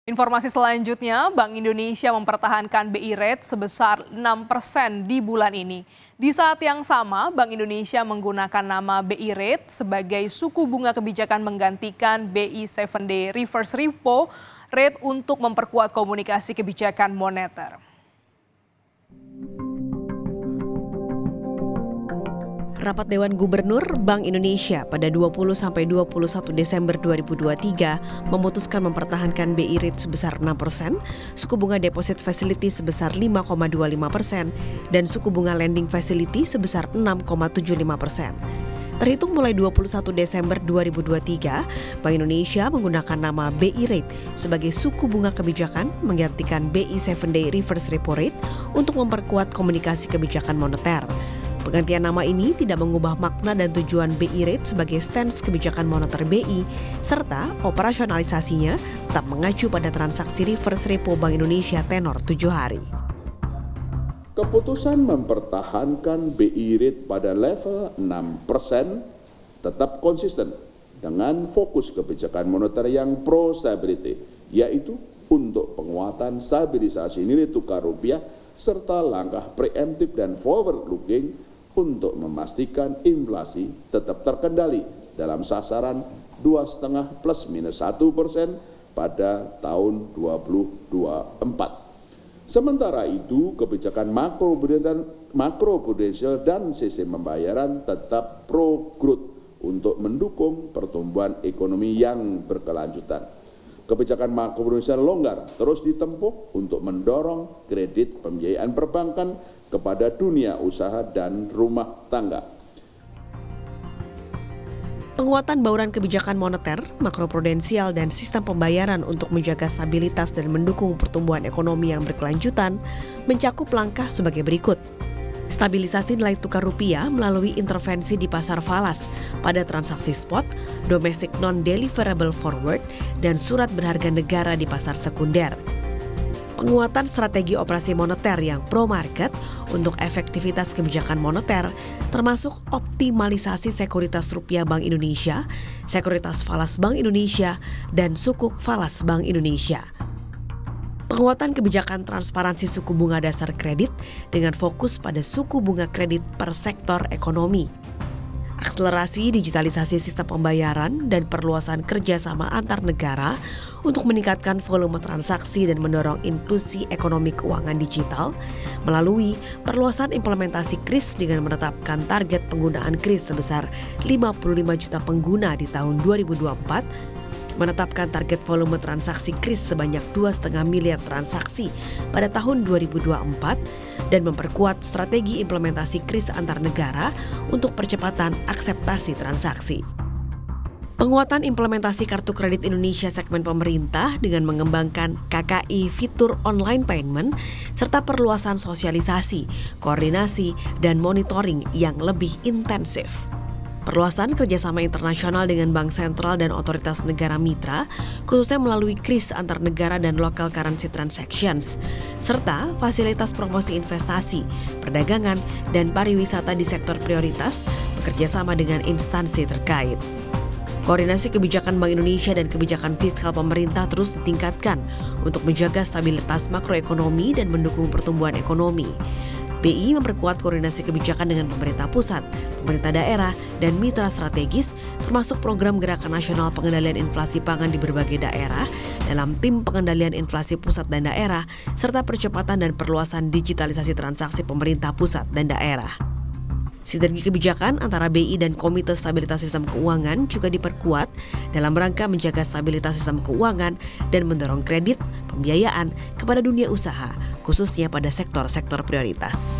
Informasi selanjutnya, Bank Indonesia mempertahankan BI Rate sebesar 6% di bulan ini. Di saat yang sama, Bank Indonesia menggunakan nama BI Rate sebagai suku bunga kebijakan menggantikan BI 7-Day Reverse Repo Rate untuk memperkuat komunikasi kebijakan moneter. Rapat Dewan Gubernur Bank Indonesia pada 20-21 Desember 2023 memutuskan mempertahankan BI Rate sebesar 6%, suku bunga Deposit Facility sebesar 5,25%, dan suku bunga Lending Facility sebesar 6,75%. Terhitung mulai 21 Desember 2023, Bank Indonesia menggunakan nama BI Rate sebagai suku bunga kebijakan menggantikan BI 7-Day Reverse Repo Rate untuk memperkuat komunikasi kebijakan moneter. Penggantian nama ini tidak mengubah makna dan tujuan BI Rate sebagai stance kebijakan moneter BI, serta operasionalisasinya tetap mengacu pada transaksi reverse repo Bank Indonesia tenor 7 hari. Keputusan mempertahankan BI Rate pada level 6% tetap konsisten dengan fokus kebijakan moneter yang pro-stability, yaitu untuk penguatan stabilisasi nilai tukar rupiah serta langkah preemptif dan forward-looking untuk memastikan inflasi tetap terkendali dalam sasaran 2,5 +/- pada tahun 2024. Sementara itu, kebijakan makroprudensial dan sistem pembayaran tetap pro-growth untuk mendukung pertumbuhan ekonomi yang berkelanjutan. Kebijakan makroprudensial longgar terus ditempuh untuk mendorong kredit pembiayaan perbankan kepada dunia usaha dan rumah tangga. Penguatan bauran kebijakan moneter, makroprudensial, dan sistem pembayaran untuk menjaga stabilitas dan mendukung pertumbuhan ekonomi yang berkelanjutan mencakup langkah sebagai berikut. Stabilisasi nilai tukar rupiah melalui intervensi di pasar falas pada transaksi spot, domestic non-deliverable forward, dan surat berharga negara di pasar sekunder. Penguatan strategi operasi moneter yang pro-market untuk efektivitas kebijakan moneter, termasuk optimalisasi sekuritas rupiah Bank Indonesia, sekuritas falas Bank Indonesia, dan sukuk falas Bank Indonesia. Penguatan kebijakan transparansi suku bunga dasar kredit dengan fokus pada suku bunga kredit per sektor ekonomi. Akselerasi digitalisasi sistem pembayaran dan perluasan kerjasama antar negara untuk meningkatkan volume transaksi dan mendorong inklusi ekonomi keuangan digital melalui perluasan implementasi KRIS dengan menetapkan target penggunaan KRIS sebesar 55 juta pengguna di tahun 2024, menetapkan target volume transaksi KRIS sebanyak 2,5 miliar transaksi pada tahun 2024, dan memperkuat strategi implementasi KRIS antar negara untuk percepatan akseptasi transaksi. Penguatan implementasi Kartu Kredit Indonesia segmen pemerintah dengan mengembangkan KKI fitur online payment, serta perluasan sosialisasi, koordinasi, dan monitoring yang lebih intensif. Perluasan kerjasama internasional dengan Bank Sentral dan otoritas negara mitra, khususnya melalui KRIS antar negara dan local currency transactions, serta fasilitas promosi investasi, perdagangan, dan pariwisata di sektor prioritas, bekerjasama dengan instansi terkait. Koordinasi kebijakan Bank Indonesia dan kebijakan fiskal pemerintah terus ditingkatkan untuk menjaga stabilitas makroekonomi dan mendukung pertumbuhan ekonomi. BI memperkuat koordinasi kebijakan dengan pemerintah pusat, pemerintah daerah, dan mitra strategis, termasuk program Gerakan Nasional Pengendalian Inflasi Pangan di berbagai daerah dalam tim pengendalian inflasi pusat dan daerah, serta percepatan dan perluasan digitalisasi transaksi pemerintah pusat dan daerah. Sinergi kebijakan antara BI dan Komite Stabilitas Sistem Keuangan juga diperkuat dalam rangka menjaga stabilitas sistem keuangan dan mendorong kredit pembiayaan kepada dunia usaha, khususnya pada sektor-sektor prioritas.